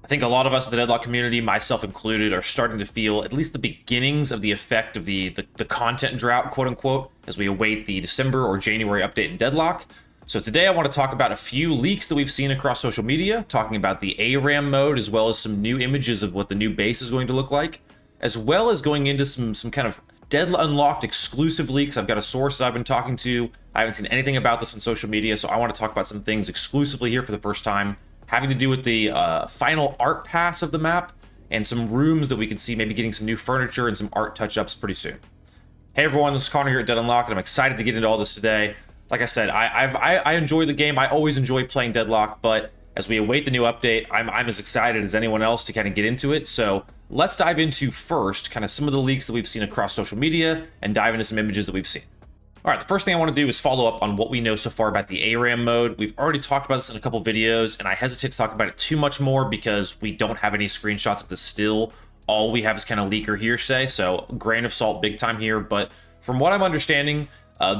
I think a lot of us in the Deadlock community, myself included, are starting to feel at least the beginnings of the effect of the content drought, quote unquote, as we await the December or January update in Deadlock. So today I want to talk about a few leaks that we've seen across social media, talking about the ARAM mode, as well as some new images of what the new base is going to look like, as well as going into some kind of Deadlocked exclusive leaks. I've got a source that I've been talking to. I haven't seen anything about this on social media, so I want to talk about some things exclusively here for the first time, having to do with the final art pass of the map and some rooms that we can see maybe getting some new furniture and some art touch-ups pretty soon. Hey everyone, this is Connor here at Dead Unlocked, and I'm excited to get into all this today. Like I said, I enjoy the game. I always enjoy playing Deadlock, but as we await the new update, I'm as excited as anyone else to kind of get into it. So let's dive into first kind of some of the leaks that we've seen across social media and dive into some images that we've seen. All right, the first thing I want to do is follow up on what we know so far about the ARAM mode. We've already talked about this in a couple videos, and I hesitate to talk about it too much more because we don't have any screenshots of this still. All we have is kind of leaker hearsay, so grain of salt big time here. But from what I'm understanding,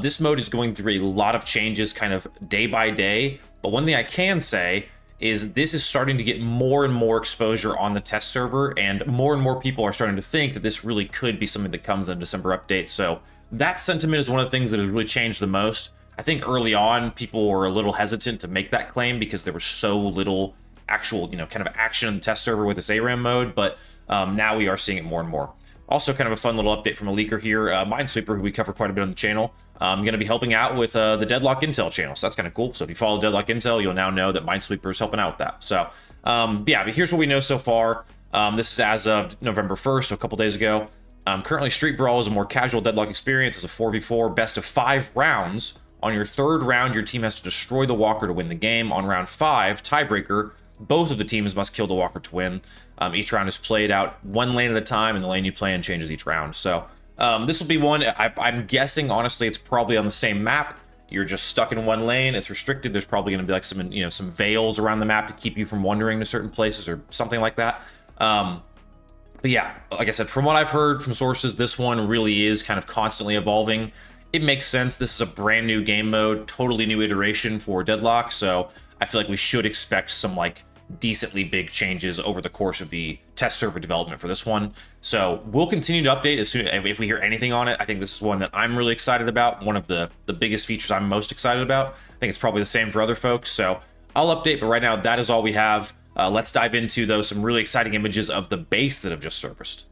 this mode is going through a lot of changes kind of day by day. But one thing I can say is this is starting to get more and more exposure on the test server, and more people are starting to think that this really could be something that comes in the December update. So that sentiment is one of the things that has really changed the most. I think early on, people were a little hesitant to make that claim because there was so little actual, kind of action in the test server with this ARAM mode, but now we are seeing it more and more. Also, kind of a fun little update from a leaker here, Minesweeper, who we cover quite a bit on the channel. I'm going to be helping out with the Deadlock Intel channel, so that's kind of cool. So if you follow Deadlock Intel, you'll now know that Minesweeper is helping out with that. So yeah, but here's what we know so far. This is as of November 1st, so a couple days ago. Currently, Street Brawl is a more casual Deadlock experience. It's a 4v4 best of 5 rounds. On your third round, your team has to destroy the walker to win the game. On round 5, tiebreaker, both of the teams must kill the walker to win. Each round is played out one lane at a time, and the lane you play in changes each round. So this will be one, I'm guessing, honestly, it's probably on the same map. You're just stuck in one lane. It's restricted. There's probably going to be like some veils around the map to keep you from wandering to certain places or something like that. But yeah, like I said, from what I've heard from sources, this one really is kind of constantly evolving. It makes sense. This is a brand new game mode, totally new iteration for Deadlock. So I feel like we should expect some like decently big changes over the course of the test server development for this one. So we'll continue to update as soon if we hear anything on it. I think this is one that I'm really excited about. One of the biggest features I'm most excited about. I think it's probably the same for other folks. So I'll update, but right now that is all we have. Let's dive into, though, some really exciting images of the base that have just surfaced.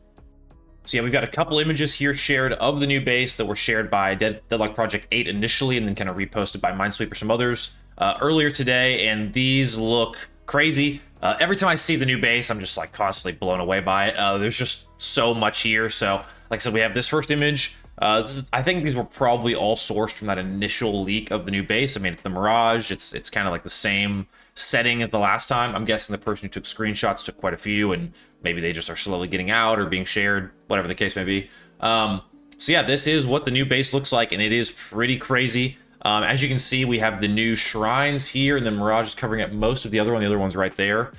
So yeah, we've got a couple images here shared of the new base that were shared by Deadlock Project 8 initially, and then kind of reposted by Minesweeper, some others earlier today, and these look crazy. Every time I see the new base, I'm just like constantly blown away by it. There's just so much here. So like I said, we have this first image. I think these were probably all sourced from that initial leak of the new base. I mean, it's the Mirage. It's kind of like the same setting as the last time. I'm guessing the person who took screenshots took quite a few, and maybe they just are slowly getting out or being shared, whatever the case may be. So yeah, this is what the new base looks like, and it is pretty crazy. As you can see, we have the new shrines here, and then Mirage is covering up most of the other one. The other one's right there.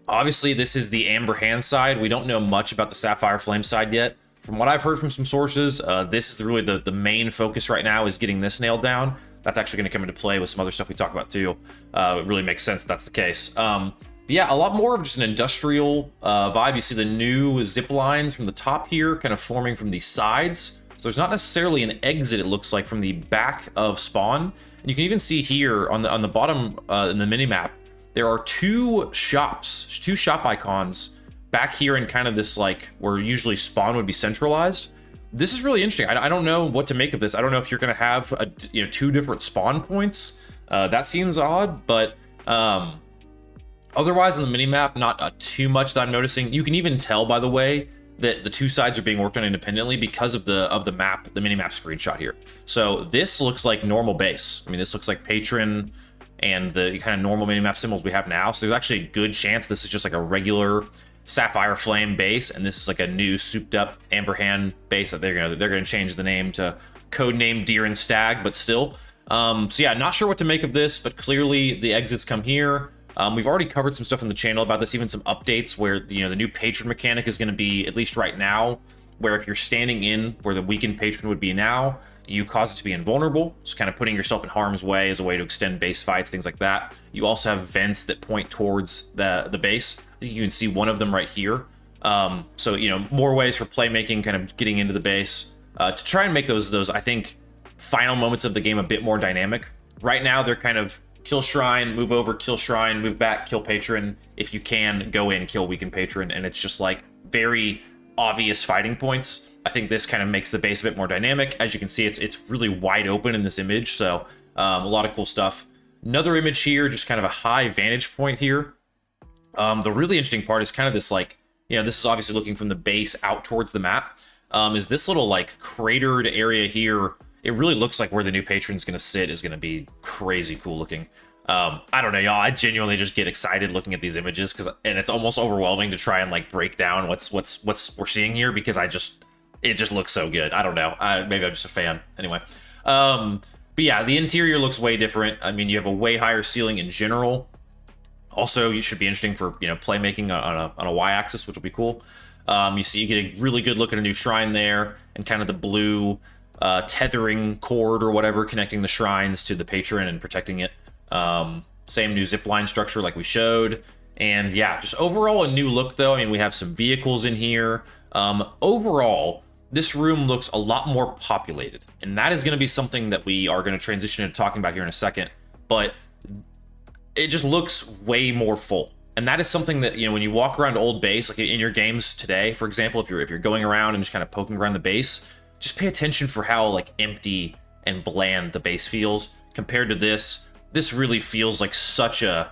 Obviously, this is the Amber Hand side. We don't know much about the Sapphire Flame side yet. From what I've heard from some sources, this is really the main focus right now, is getting this nailed down. That's actually going to come into play with some other stuff we talk about too. It really makes sense that's the case. But yeah, a lot more of just an industrial vibe. You see the new zip lines from the top here kind of forming from the sides. So there's not necessarily an exit, it looks like, from the back of spawn. And you can even see here on the bottom in the minimap, there are two shop icons back here in kind of this, like, where usually spawn would be centralized. This is really interesting. I don't know what to make of this. I don't know if you're going to have two different spawn points. That seems odd, but otherwise on the minimap, not too much that I'm noticing. You can even tell, by the way, that the two sides are being worked on independently because of the map, the minimap screenshot here. So this looks like normal base. I mean, this looks like Patron and the kind of normal minimap symbols we have now. So there's actually a good chance this is just like a regular Sapphire Flame base, and this is like a new souped up Amber Hand base that they're gonna change the name to codename Deer and Stag, but still. So yeah, not sure what to make of this, but clearly the exits come here. We've already covered some stuff on the channel about this, even some updates where the new patron mechanic is going to be, at least right now, where if you're standing in where the weakened patron would be now, you cause it to be invulnerable, so kind of putting yourself in harm's way as a way to extend base fights, things like that. You also have vents that point towards the base. I think you can see one of them right here. So, you know, more ways for playmaking, kind of getting into the base to try and make those, I think, final moments of the game a bit more dynamic. Right now, they're kind of kill shrine, move over, kill shrine, move back, kill patron. If you can, go in, kill weaken patron, and it's just like very obvious fighting points. I think this kind of makes the base a bit more dynamic. As you can see, it's really wide open in this image, so a lot of cool stuff. Another image here, just kind of a high vantage point here. The really interesting part is kind of this, like, you know, this is obviously looking from the base out towards the map. Is this little like cratered area here? It really looks like where the new patron's going to sit is going to be crazy cool looking. I don't know, y'all. I genuinely just get excited looking at these images and it's almost overwhelming to try and like break down what's we're seeing here, because it just looks so good. I don't know. Maybe I'm just a fan. Anyway, but yeah, the interior looks way different. I mean, you have a way higher ceiling in general. Also, you should be interesting for, you know, playmaking on a y-axis, which will be cool. You see, you get a really good look at a new shrine there, and kind of the blue tethering cord or whatever connecting the shrines to the patron and protecting it. Same new zipline structure like we showed. And yeah, just overall a new look though. I mean, we have some vehicles in here. Overall, this room looks a lot more populated, and that is going to be something that we are going to transition into talking about here in a second. But it just looks way more full. And that is something that, you know, when you walk around old base, like in your games today, for example, if you're going around and just kind of poking around the base, just pay attention for how like empty and bland the base feels compared to this. This really feels like such a,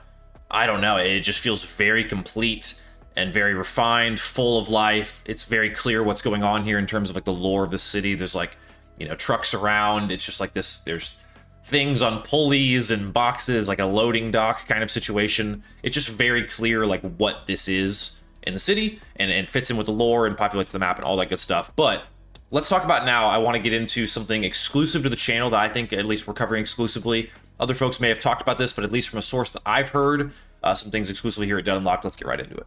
I don't know, it just feels very complete and very refined, full of life. It's very clear what's going on here in terms of like the lore of the city. There's like, you know, trucks around. It's just like this, there's things on pulleys and boxes, like a loading dock kind of situation. It's just very clear like what this is in the city, and fits in with the lore and populates the map and all that good stuff. But let's talk about now. I want to get into something exclusive to the channel that I think at least we're covering exclusively. Other folks may have talked about this, but at least from a source that I've heard, some things exclusively here at Dead Unlocked. Let's get right into it.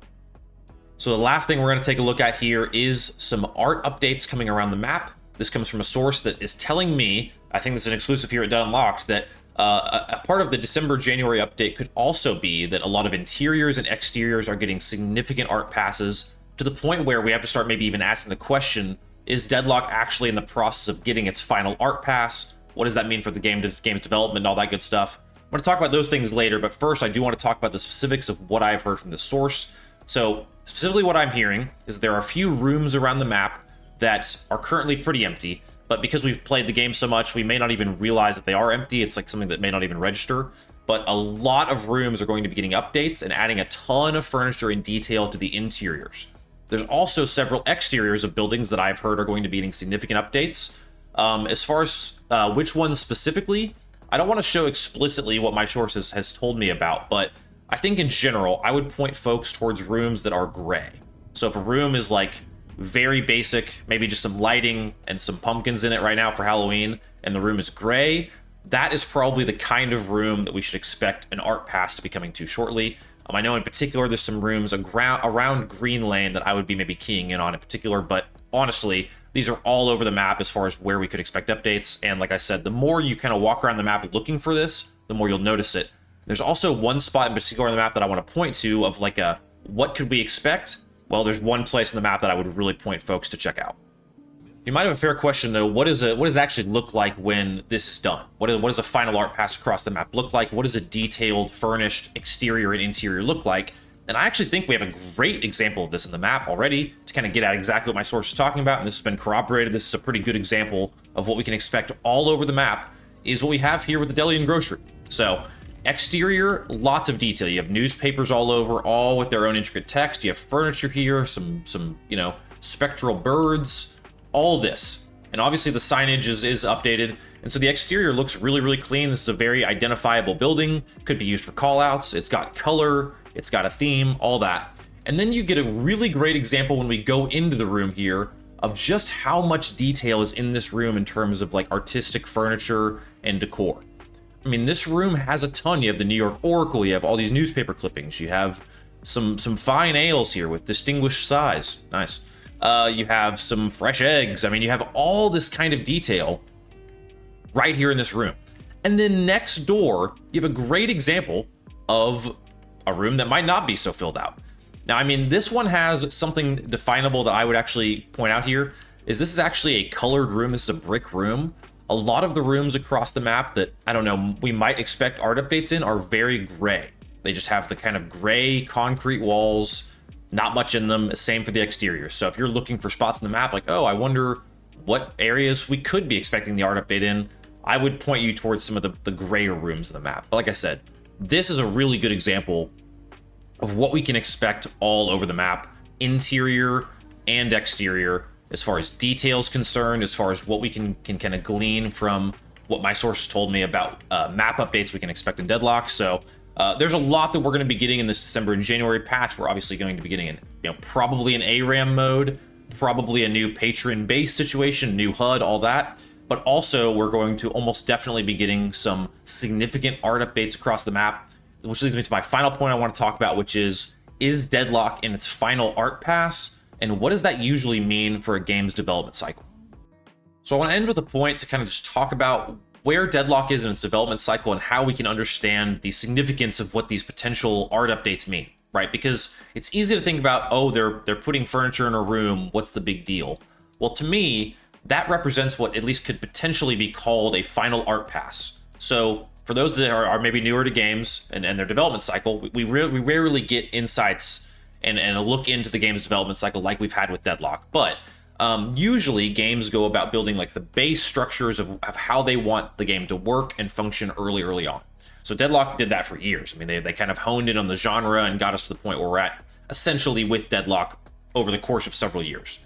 So the last thing we're going to take a look at here is some art updates coming around the map. This comes from a source that is telling me, I think this is an exclusive here at Dead Unlocked, that a part of the December-January update could also be that a lot of interiors and exteriors are getting significant art passes, to the point where we have to start maybe even asking the question, is Deadlock actually in the process of getting its final art pass? What does that mean for the game's development and all that good stuff? I'm going to talk about those things later, but first I do want to talk about the specifics of what I've heard from the source. So specifically what I'm hearing is there are a few rooms around the map that are currently pretty empty, but because we've played the game so much, we may not even realize that they are empty. It's like something that may not even register. But a lot of rooms are going to be getting updates and adding a ton of furniture and detail to the interiors. There's also several exteriors of buildings that I've heard are going to be getting significant updates. As far as which ones specifically, I don't want to show explicitly what my source has told me about, but I think in general, I would point folks towards rooms that are gray. So if a room is like very basic, maybe just some lighting and some pumpkins in it right now for Halloween, and the room is gray, that is probably the kind of room that we should expect an art pass to be coming to shortly. I know in particular there's some rooms around Green Lane that I would be maybe keying in on in particular, but honestly, these are all over the map as far as where we could expect updates. And like I said, the more you kind of walk around the map looking for this, the more you'll notice it. There's also one spot in particular on the map that I want to point to of like a, what could we expect? Well, there's one place in the map that I would really point folks to check out. You might have a fair question though. What does it actually look like when this is done? What does a final art pass across the map look like? What does a detailed, furnished exterior and interior look like? And I actually think we have a great example of this in the map already to kind of get at exactly what my source is talking about. And this has been corroborated. This is a pretty good example of what we can expect all over the map is what we have here with the deli and grocery. So exterior, lots of detail. You have newspapers all over, all with their own intricate text. You have furniture here, some you know, spectral birds, all this. And obviously the signage is updated. And so the exterior looks really, really clean. This is a very identifiable building. Could be used for callouts. It's got color, it's got a theme, all that. And then you get a really great example when we go into the room here of just how much detail is in this room in terms of like artistic furniture and decor. I mean, this room has a ton. You have the New York Oracle, you have all these newspaper clippings, you have some fine ales here with distinguished size. Nice. You have some fresh eggs. I mean, you have all this kind of detail right here in this room. And then next door, you have a great example of a room that might not be so filled out. Now, I mean, this one has something definable that I would actually point out here, is this is actually a colored room. This is a brick room. A lot of the rooms across the map that, I don't know, we might expect art updates in are very gray. They just have the kind of gray concrete walls, not much in them. Same for the exterior. So if you're looking for spots in the map, like, oh, I wonder what areas we could be expecting the art update in, I would point you towards some of the grayer rooms in the map. But like I said, this is a really good example of what we can expect all over the map, interior and exterior, as far as details concerned, as far as what we can kind of glean from what my sources told me about map updates we can expect in Deadlock. So there's a lot that we're going to be getting in this December and January patch. We're obviously going to be getting probably an ARAM mode, probably a new patron base situation, new HUD, all that. But also we're going to almost definitely be getting some significant art updates across the map, which leads me to my final point I want to talk about, which is Deadlock in its final art pass, and what does that usually mean for a game's development cycle? So I want to end with a point to kind of just talk about where Deadlock is in its development cycle and how we can understand the significance of what these potential art updates mean, right? Because it's easy to think about, oh, they're putting furniture in a room, what's the big deal? Well, to me, that represents what at least could potentially be called a final art pass. So for those that are maybe newer to games and their development cycle, we rarely get insights and a look into the game's development cycle like we've had with Deadlock. But usually games go about building like the base structures of how they want the game to work and function early on. So Deadlock did that for years. I mean, they kind of honed in on the genre and got us to the point where we're at essentially with Deadlock over the course of several years.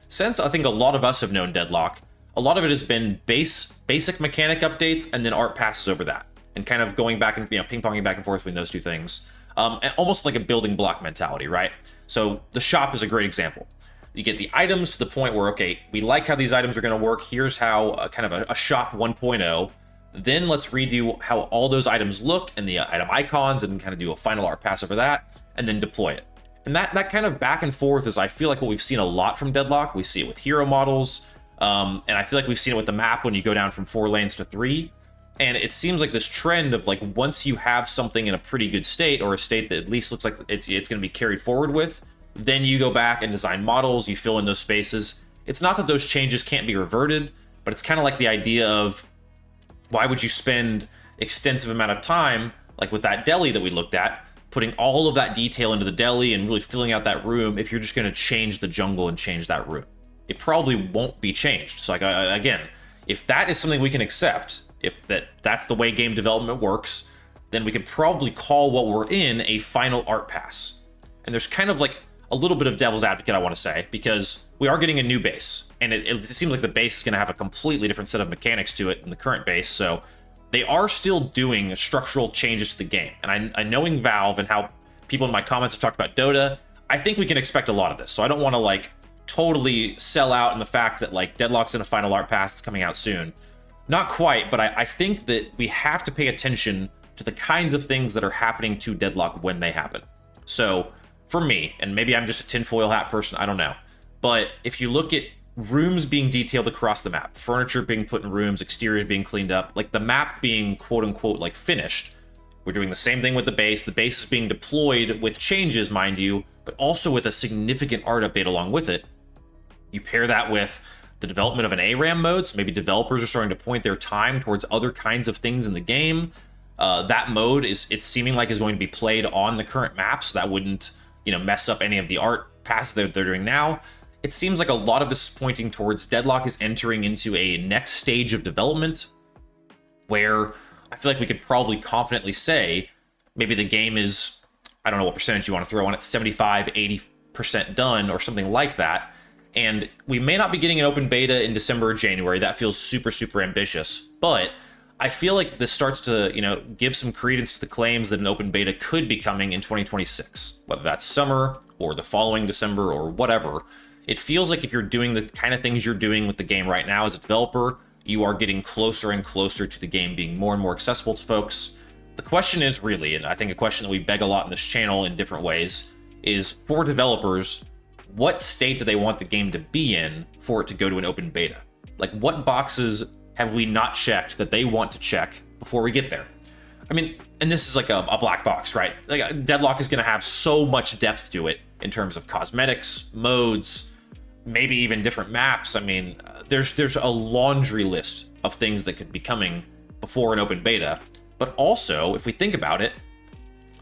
Since I think a lot of us have known Deadlock, a lot of it has been basic mechanic updates and then art passes over that, and kind of going back and ping-ponging back and forth between those two things, and almost like a building block mentality, right? So the shop is a great example. You get the items to the point where, okay, we like how these items are going to work. Here's how kind of a shop 1.0. Then let's redo how all those items look and the item icons and kind of do a final art pass over that and then deploy it. And that kind of back and forth is, I feel like, what we've seen a lot from Deadlock. We see it with hero models, and I feel like we've seen it with the map when you go down from 4 lanes to 3. And it seems like this trend of, like, once you have something in a pretty good state, or a state that at least looks like it's going to be carried forward with, then you go back and design models, you fill in those spaces. It's not that those changes can't be reverted, but it's kind of like the idea of, why would you spend extensive amount of time, like with that deli that we looked at, putting all of that detail into the deli and really filling out that room if you're just going to change the jungle and change that room? It probably won't be changed. So like, again, if that is something we can accept, if that's the way game development works, then we could probably call what we're in a final art pass. And there's kind of like a little bit of devil's advocate, I want to say, because we are getting a new base, and it seems like the base is going to have a completely different set of mechanics to it than the current base. So they are still doing structural changes to the game. And I knowing Valve and how people in my comments have talked about Dota, I think we can expect a lot of this. So I don't want to like totally sell out in the fact that like Deadlock's in a final art pass that's coming out soon. Not quite, but I think that we have to pay attention to the kinds of things that are happening to Deadlock when they happen. So for me, and maybe I'm just a tinfoil hat person, I don't know, but if you look at rooms being detailed across the map, furniture being put in rooms, exteriors being cleaned up, like the map being quote unquote like finished. We're doing the same thing with the base. The base is being deployed with changes, mind you, but also with a significant art update along with it. You pair that with the development of an ARAM mode, so maybe developers are starting to point their time towards other kinds of things in the game. That mode it's seeming like is going to be played on the current map, so that wouldn't mess up any of the art passes that they're doing now. It seems like a lot of this is pointing towards Deadlock is entering into a next stage of development where I feel like we could probably confidently say maybe the game is, I don't know what percentage you want to throw on it, 75, 80% done or something like that. And we may not be getting an open beta in December or January. That feels super, super ambitious. But I feel like this starts to, give some credence to the claims that an open beta could be coming in 2026, whether that's summer or the following December or whatever. It feels like if you're doing the kind of things you're doing with the game right now as a developer, you are getting closer and closer to the game being more and more accessible to folks. The question is really, and I think a question that we beg a lot in this channel in different ways, is for developers, what state do they want the game to be in for it to go to an open beta? Like, what boxes have we not checked that they want to check before we get there? I mean, and this is like a black box, right? Like Deadlock is going to have so much depth to it in terms of cosmetics, modes, maybe even different maps. I mean, there's a laundry list of things that could be coming before an open beta. But also, if we think about it,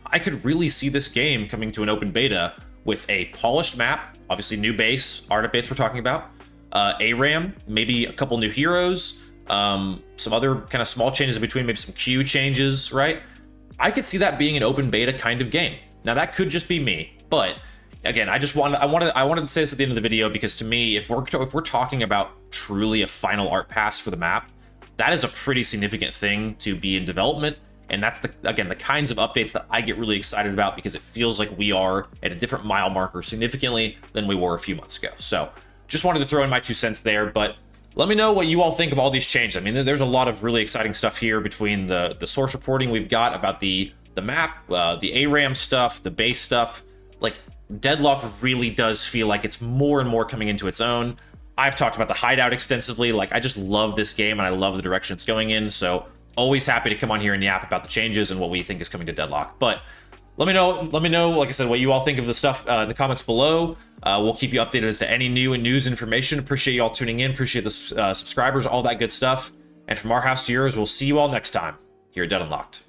I could really see this game coming to an open beta with a polished map, obviously new base, art updates we're talking about, ARAM, maybe a couple new heroes, some other kind of small changes in between, maybe some queue changes, right? I could see that being an open beta kind of game. Now that could just be me, but again, I wanted to say this at the end of the video because to me, if we're talking about truly a final art pass for the map, that is a pretty significant thing to be in development. And that's the kinds of updates that I get really excited about because it feels like we are at a different mile marker significantly than we were a few months ago. So just wanted to throw in my 2 cents there, but let me know what you all think of all these changes. I mean, there's a lot of really exciting stuff here between the source reporting we've got about the map, the ARAM stuff, the base stuff. Like, Deadlock really does feel like it's more and more coming into its own. I've talked about the hideout extensively. Like, I just love this game and I love the direction it's going in. So always happy to come on here and yap about the changes and what we think is coming to Deadlock. But let me know, like I said, what you all think of the stuff in the comments below. We'll keep you updated as to any new and news information. Appreciate you all tuning in. Appreciate the subscribers, all that good stuff. And from our house to yours, we'll see you all next time here at Dead Unlocked.